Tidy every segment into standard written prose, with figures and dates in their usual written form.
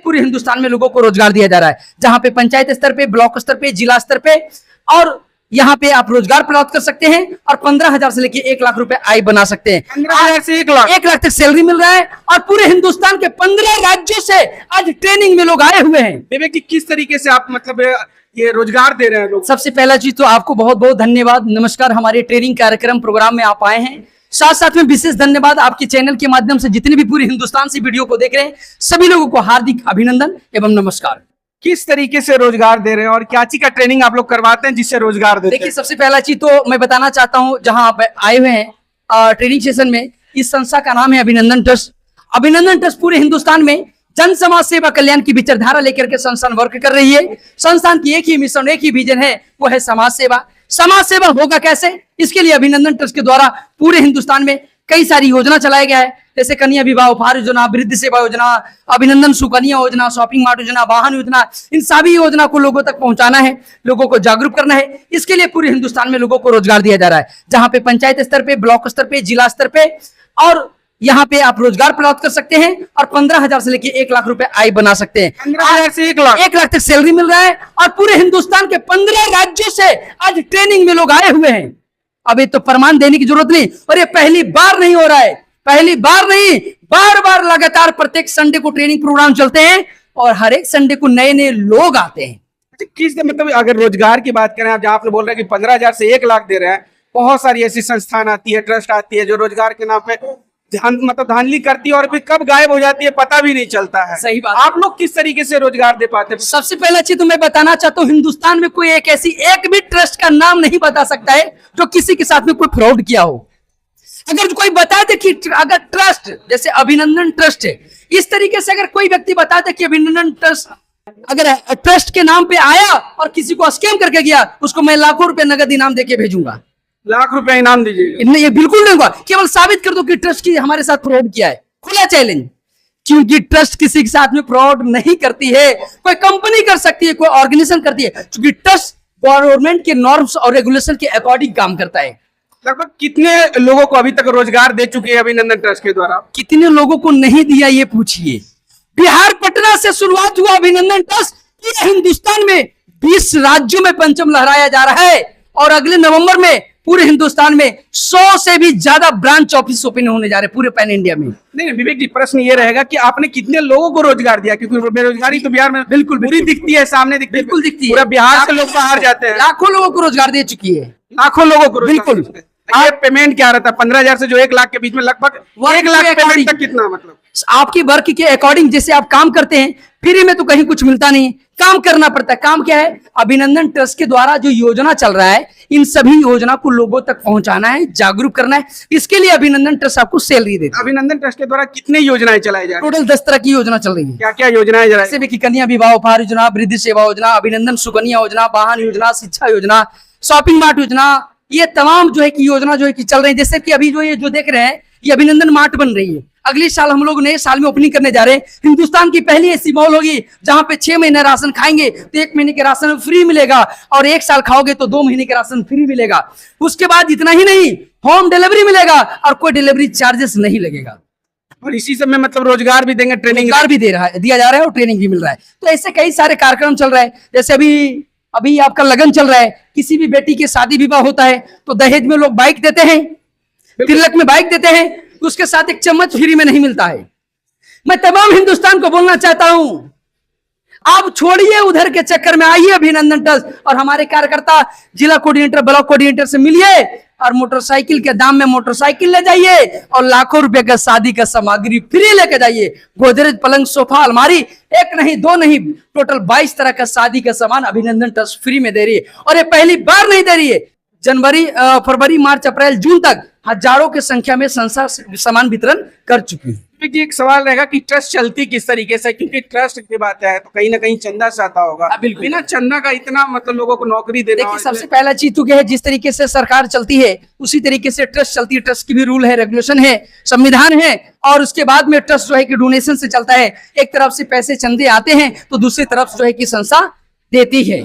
पूरे हिंदुस्तान में लोगों को रोजगार दिया जा रहा है, जहां पे पंचायत स्तर पे, ब्लॉक स्तर पे, जिला स्तर पे, और यहाँ पे आप रोजगार प्राप्त कर सकते हैं और 15,000 से लेके 1 लाख रुपए आय बना सकते हैं। 15,000 से 1 लाख तक सैलरी मिल रहा है और पूरे हिंदुस्तान के 15 राज्यों से आज ट्रेनिंग में लोग आए हुए हैं। विवेक जी, किस तरीके से आप मतलब ये रोजगार दे रहे हैं लोग? सबसे पहला चीज तो आपको बहुत बहुत धन्यवाद, नमस्कार, हमारे ट्रेनिंग कार्यक्रम प्रोग्राम में आप आए हैं। साथ साथ में विशेष धन्यवाद आपके चैनल के माध्यम से जितने भी पूरे हिंदुस्तान से वीडियो को देख रहे हैं सभी लोगों को हार्दिक अभिनंदन एवं नमस्कार। किस तरीके से रोजगार दे रहे हैं और क्या चीज का ट्रेनिंग आप लोग करवाते हैं जिससे रोजगार देते हैं? देखिए, सबसे पहला चीज तो मैं बताना चाहता हूं, जहां आप आए हुए हैं ट्रेनिंग सेशन में, इस संस्था का नाम है अभिनंदन ट्रस्ट। अभिनंदन ट्रस्ट पूरे हिंदुस्तान में जन समाज सेवा कल्याण की विचारधारा लेकर के संस्थान वर्क कर रही है। संस्थान की एक ही मिशन, एक ही विजन है, वो है समाज सेवा। समाज सेवा होगा कैसे, इसके लिए अभिनंदन ट्रस्ट के द्वारा पूरे हिंदुस्तान में कई सारी योजना चलाया गया है, जैसे कन्या विवाह उपहार योजना, वृद्ध सेवा योजना, अभिनंदन सुकन्या योजना, शॉपिंग मार्ट योजना, वाहन योजना। इन सभी योजना को लोगों तक पहुंचाना है, लोगों को जागरूक करना है। इसके लिए पूरे हिंदुस्तान में लोगों को रोजगार दिया जा रहा है, जहां पे पंचायत स्तर पे, ब्लॉक स्तर पे, जिला स्तर पे, और यहाँ पे आप रोजगार प्राप्त कर सकते हैं और 15,000 से लेके 1 लाख रुपए आय बना सकते हैं। 15,000 से 1 लाख 1 लाख तक सैलरी मिल रहा है और पूरे हिंदुस्तान के 15 राज्यों से आज ट्रेनिंग में लोग आए हुए हैं। अब ये तो प्रमाण देने की जरूरत नहीं, और ये पहली बार नहीं हो रहा है, पहली बार नहीं, बार बार लगातार प्रत्येक संडे को ट्रेनिंग प्रोग्राम चलते हैं और हर एक संडे को नए नए लोग आते हैं। किस मतलब अगर रोजगार की बात करें, आप जहाँ आपने बोल रहे हैं कि 15,000 से 1 लाख दे रहे हैं, बहुत सारी ऐसी संस्थान आती है, ट्रस्ट आती है जो रोजगार के नाम पे धांधली करती है और फिर कब गायब हो जाती है पता भी नहीं चलता है। सही बात। आप लोग किस तरीके से रोजगार दे पाते हैं? सबसे पहला चीज तो मैं बताना चाहता हूँ, हिंदुस्तान में कोई एक भी ट्रस्ट का नाम नहीं बता सकता है जो किसी के साथ में कोई फ्रॉड किया हो। अगर कोई बता दे कि अगर ट्रस्ट जैसे अभिनंदन ट्रस्ट है, इस तरीके से अगर कोई व्यक्ति बता दे कि अभिनंदन ट्रस्ट अगर ट्रस्ट के नाम पे आया और किसी को स्कैम करके गया, उसको मैं लाखों रुपए नगद इनाम देके भेजूंगा। लाख रुपए इनाम दीजिए? नहीं, ये बिल्कुल नहीं होगा। केवल साबित कर दो कि ट्रस्ट की हमारे साथ फ्रॉड किया है, खुला चैलेंज। क्योंकि ट्रस्ट किसी के साथ में फ्रॉड नहीं करती है, कोई कंपनी कर सकती है, कोई ऑर्गेनाइजेशन करती है, क्योंकि ट्रस्ट गवर्नमेंट के नॉर्म्स और रेगुलेशन के अकॉर्डिंग काम करता है। लगभग कितने लोगों को अभी तक रोजगार दे चुके हैं अभिनंदन ट्रस्ट के द्वारा? कितने लोगों को नहीं दिया ये पूछिए। बिहार पटना से शुरुआत हुआ अभिनंदन ट्रस्ट, पूरे हिंदुस्तान में 20 राज्यों में परचम लहराया जा रहा है और अगले नवंबर में पूरे हिंदुस्तान में 100 से भी ज्यादा ब्रांच ऑफिस ओपन होने जा रहे हैं पूरे पैन इंडिया में। नहीं विवेक जी, प्रश्न ये रहेगा कि आपने कितने लोगों को रोजगार दिया, क्योंकि बेरोजगारी तो बिहार में बिल्कुल बुरी दिखती है, सामने दिखती है, बिल्कुल दिखती है। पूरा बिहार से लोग बाहर जाते हैं। लाखों लोगों को रोजगार दे चुकी है, लाखों लोगों को बिल्कुल। ये पेमेंट क्या रहता है? 15,000 से जो 1 लाख के बीच में लगभग 1 लाख पेमेंट तक कितना मतलब? आपकी वर्क के अकॉर्डिंग जैसे आप काम करते हैं, फ्री में तो कहीं कुछ मिलता नहीं, काम करना पड़ता है। काम क्या है? अभिनंदन ट्रस्ट के द्वारा जो योजना चल रहा है, इन सभी योजना को लोगों तक पहुंचाना है, जागरूक करना है। इसके लिए अभिनंदन ट्रस्ट आपको सैलरी देता है। अभिनंदन ट्रस्ट के द्वारा कितनी योजनाएं चलाई जा रही हैं? टोटल 10 तरह की योजना चल रही है। क्या क्या योजनाएं जरा? जैसे कि कन्या विवाह उपहार योजना, वृद्ध सेवा योजना, अभिनंदन सुकन्या योजना, वाहन योजना, शिक्षा योजना, शॉपिंग मार्ट योजना, ये तमाम जो है कि योजना जो है कि चल रही है। जैसे कि अभी जो ये जो देख रहे हैं, ये अभिनंदन मार्ट बन रही है। अगले साल हम लोग नए साल में ओपनिंग करने जा रहे हैं। हिंदुस्तान की पहली ऐसी मॉल होगी जहां पे 6 महीने राशन खाएंगे तो 1 महीने के राशन फ्री मिलेगा, और 1 साल खाओगे तो 2 महीने के राशन फ्री मिलेगा। उसके बाद इतना ही नहीं, होम डिलीवरी मिलेगा और कोई डिलीवरी चार्जेस नहीं लगेगा। और इसी सब में मतलब रोजगार भी देंगे, ट्रेनिंग भी दिया जा रहा है और ट्रेनिंग भी मिल रहा है। तो ऐसे कई सारे कार्यक्रम चल रहा है। जैसे अभी आपका लगन चल रहा है, किसी भी बेटी के शादी विवाह होता है तो दहेज में लोग बाइक देते हैं, तिलक में बाइक देते हैं, उसके साथ एक चम्मच फ्री में नहीं मिलता है। मैं तमाम हिंदुस्तान को बोलना चाहता हूं, आप छोड़िए उधर के चक्कर में, आइए अभिनंदन ट्रस्ट और हमारे कार्यकर्ता जिला कोऑर्डिनेटर, ब्लॉक कोऑर्डिनेटर से मिलिए और मोटरसाइकिल के दाम में मोटरसाइकिल ले जाइए और लाखों रुपए का शादी का सामग्री फ्री लेके जाइए। गोदरेज, पलंग, सोफा, अलमारी, 1 नहीं 2 नहीं, टोटल 22 तरह का शादी का सामान अभिनंदन ट्रस्ट फ्री में दे रही है। और ये पहली बार नहीं दे रही है, जनवरी, फरवरी, मार्च, अप्रैल, जून तक हजारों की संख्या में संस्था सामान वितरण कर चुकी है। एक सवाल रहेगा कि ट्रस्ट चलती किस तरीके से, क्योंकि ट्रस्ट की बात है तो कहीं ना कहीं चंदा से आता होगा। बिना चंदा का इतना मतलब लोगों को नौकरी देना। देखिए, सबसे पहला चीज तो क्या है, जिस तरीके से सरकार चलती है उसी तरीके से ट्रस्ट चलती है। ट्रस्ट की भी रूल है, रेगुलेशन है, संविधान है, और उसके बाद में ट्रस्ट जो है कि डोनेशन से चलता है। एक तरफ से पैसे चंदे आते हैं तो दूसरी तरफ जो है कि संस्था देती है,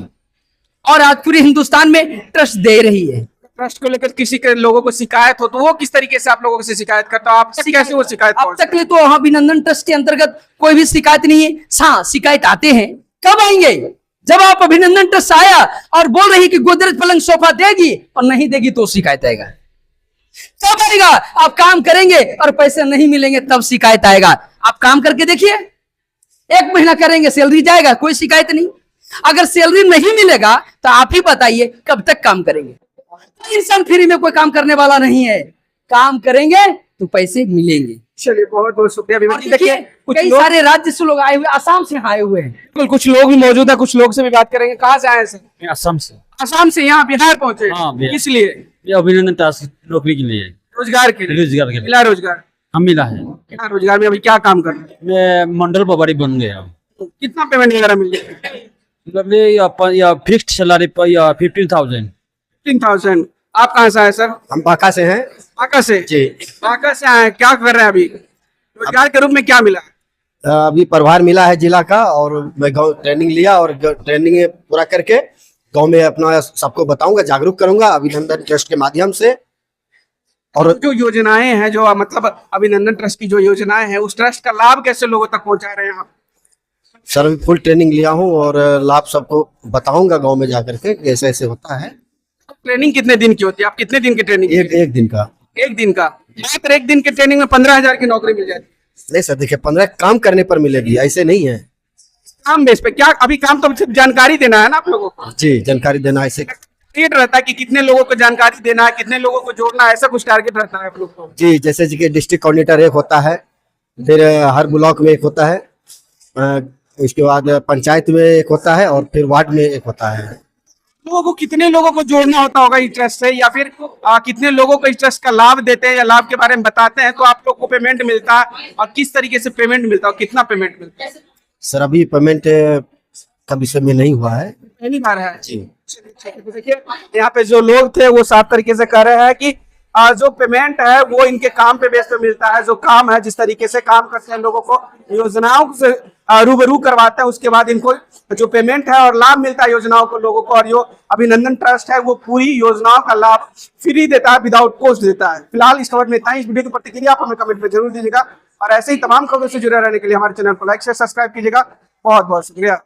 और आज पूरे हिंदुस्तान में ट्रस्ट दे रही है। ट्रस्ट को लेकर किसी के लोगों को शिकायत हो तो वो किस तरीके से आप लोगों से शिकायत करता हो, आप तक कैसे वो शिकायत अब तक ले तो अभिनंदन ट्रस्ट के अंतर्गत कोई भी शिकायत नहीं है। हाँ, शिकायत आते हैं, कब आएंगे? जब आप अभिनंदन ट्रस्ट आया और बोल रही कि गोदरेज पलंग सोफा देगी और नहीं देगी तो शिकायत आएगा। कब आएगा? आप काम करेंगे और पैसे नहीं मिलेंगे तब शिकायत आएगा। आप काम करके देखिए, 1 महीना करेंगे सैलरी जाएगा, कोई शिकायत नहीं। अगर सैलरी नहीं मिलेगा तो आप ही बताइए कब तक काम करेंगे? इंसान फ्री में कोई काम करने वाला नहीं है, काम करेंगे तो पैसे मिलेंगे। चलिए, बहुत बहुत शुक्रिया विमल जी। देखिए कई सारे राज्य से लोग आए हुए, आसाम से आए हुए हैं। बिल्कुल, कुछ लोग भी मौजूद है, कुछ लोग से भी बात करेंगे। कहाँ से आए हैं? असम से। आसाम से यहाँ बिहार पहुंचे? हाँ, बिहार। किस लिए? ये अभिनंदन टास्क नौकरी के लिए, रोजगार के लिए। रोजगार के लिए मिला रोजगार? हम मिला है। क्या रोजगार में अभी क्या काम कर रहे हैं? मैं मंडल प्रभारी बन गया। कितना पेमेंट वगैरह मिल जाएगा? मतलब या फिक्स्ड सैलरी पर या 15,000। 15,000। आप कहाँ से आए सर? हम बांका से हैं। बांका से? जी। बांका से आए, क्या कर रहे हैं अभी? रोजगार के रूप में क्या मिला? अभी प्रभार मिला है जिला का, और मैं गाँव ट्रेनिंग लिया और ट्रेनिंग पूरा करके गांव में अपना सबको बताऊंगा, जागरूक करूंगा अभिनंदन ट्रस्ट के माध्यम से। और जो योजनाएं हैं, जो मतलब अभिनंदन ट्रस्ट की जो योजनाएं हैं, उस ट्रस्ट का लाभ कैसे लोगों तक पहुंचा रहे हैं आप? सर फुल ट्रेनिंग लिया हूं और लाभ सबको बताऊंगा गांव में जाकर के ऐसे ऐसे होता है। ट्रेनिंग कितने दिन की होती है? आप कितने दिन की ट्रेनिंग? एक दिन का। 1 दिन का? मात्र 1 दिन के ट्रेनिंग में 15,000 की नौकरी मिल जाती है? नहीं सर, देखिए 15 काम करने पर मिलेगी, ऐसे नहीं है। काम बेस पे क्या? अभी काम तो सिर्फ जानकारी देना है ना आप लोगों को? जी, जानकारी देना ऐसे। टारगेट रहता है कि कितने लोगों को जानकारी देना है, कितने लोगों को जोड़ना है, ऐसा कुछ टारगेट रहता है आप लोग को? जी, जैसे कि डिस्ट्रिक्ट कोऑर्डिनेटर एक होता है, फिर हर ब्लॉक में एक होता है, उसके बाद पंचायत में एक होता है और फिर वार्ड में एक होता है। लोगों को कितने लोगों को जोड़ना होता होगा इस ट्रस्ट से, या फिर कितने लोगों को इस ट्रस्ट का लाभ देते हैं या लाभ के बारे में बताते हैं तो आप लोग को पेमेंट मिलता है, और किस तरीके से पेमेंट मिलता है, कितना पेमेंट मिलता है? सर अभी पेमेंट का विषय में नहीं हुआ है। पहली बार है जी। तो देखिए, यहाँ पे जो लोग थे वो साफ तरीके से कह रहे हैं कि जो पेमेंट है वो इनके काम पे बेस पे मिलता है। जो काम है, जिस तरीके से काम करते हैं, लोगों को योजनाओं से रूबरू करवाते हैं, उसके बाद इनको जो पेमेंट है और लाभ मिलता है योजनाओं को लोगों को। और जो अभिनंदन ट्रस्ट है वो पूरी योजनाओं का लाभ फ्री देता है, विदाउट कॉस्ट देता है। फिलहाल इस खबर में इतना ही। इस वीडियो की प्रतिक्रिया आप हमें कमेंट में जरूर दीजिएगा, और ऐसे ही तमाम खबरों से जुड़े रहने के लिए हमारे चैनल को लाइक शेयर सब्सक्राइब कीजिएगा। बहुत बहुत शुक्रिया।